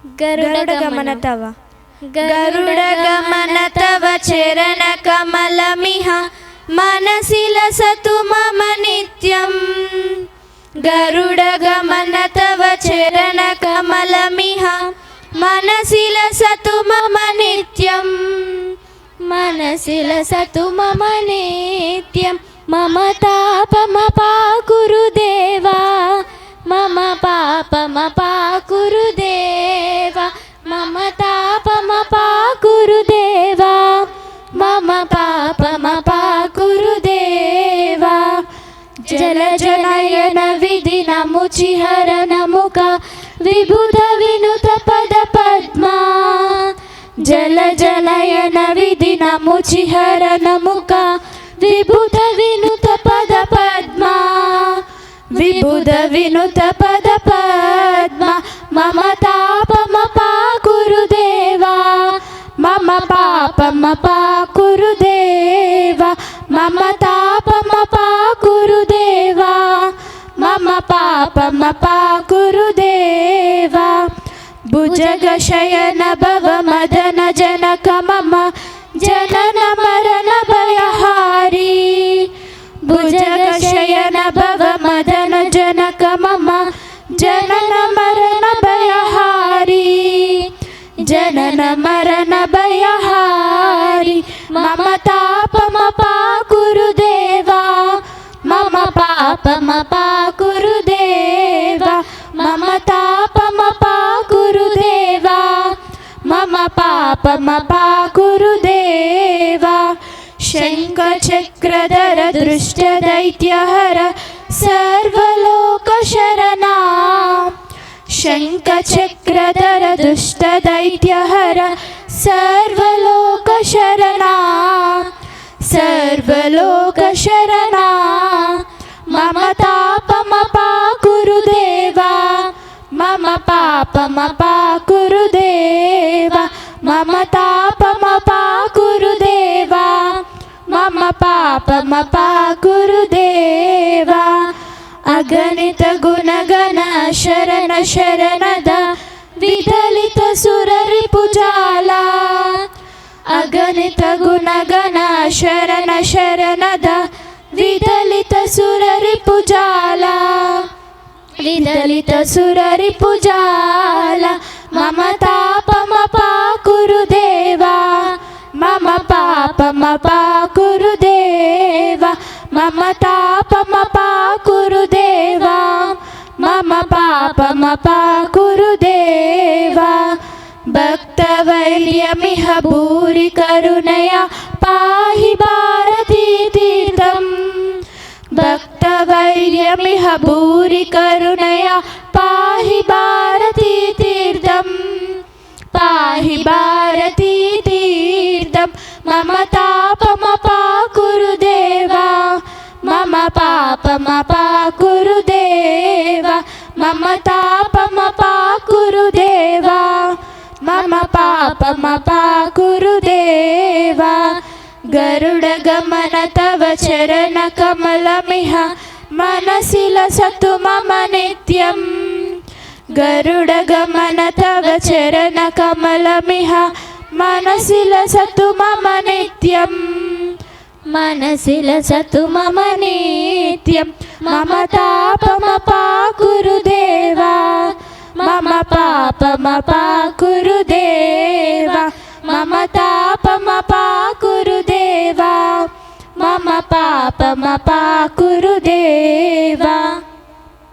गरुडगमन तव गरुडगमन तव चरणकमलमिह मनसि लसतु मम नित्यं। गरुडगमन तव चरणकमलमिह मनसि लसतु मम नित्यं। मनसि लसतु मम नित्यं। मम तापमपाकुरु देवा, मम पापमपाकुरु देवा, मम तापमपाकुरु देवा, मम पापमपाकुरु देवा। जलजनयन विधिनमुचिहरन मुख विबुध विनुत पद पद्मा। जलजनयन विधिनमुचिहरन मुख विबुध विनुत पद पद्मा। विबुध विनुत पद पद्मा। मम तापमपाकुरु देवा, मम पापमपाकुरु देवा, मम तापमपाकुरु देवा, मम पापमपाकुरु देवा। भुजगशयन भव मदन जनक मम जनन मरण भयहारी। भुजगशयन भव मदन जनक मम जनन मरण भयहारी। जनन मरण भयहारी। मम तापमपाकुरु देवा, मम पापमपाकुरु देवा, मम तापमपाकुरु देवा, मम पापमपाकुरु देवा। शङ्खचक्रधर दृष्टदैत्यहर सर्वलोकशरणा। शङ्खचक्रधर दुष्टदैत्यहर सर्वलोकशरणा। सर्वलोकशरणा। मम तापमपाकुरु देवा, मम पापमपाकुरु देवा, मम तापमपाकुरु देवा, मम पापमपाकुरु देवा। अगणित गुणगण शरण शरणद विदलित सुररिपुजाला। अगणित गुणगण शरण शरणद विदलित सुररिपुजाला। विदलित सुररिपुजाला। मम तापमपाकुरु देवा, मम पापमपाकुरु देवा, मम तापमपाकुरु देवा, मम पापमपाकुरु देवा। भक्तवैर्यमिह भूरि करुणया पाहि भारती तीर्थं। भक्तवैर्यमिह भूरि करुणया पाहि भारती तीर्थं। पाहि भारती तीर्थं। मम तापमपाकुरु देवा, मम पापमपाकुरु देवा, मम तापमपाकुरु देवा, मम पापमपाकुरु देवा। गरुडगमन तव चरणकमलमिह मनसि लसतु मम नित्यं। गरुडगमन तव चरणकमलमिह मनसि लसतु मम नित्यं। मनसि लसतु मम नित्यं। मम तापमपाकुरु देवा, मम पापमपाकुरु देवा, मम तापमपाकुरु देवा, मम पापमपाकुरु देवा।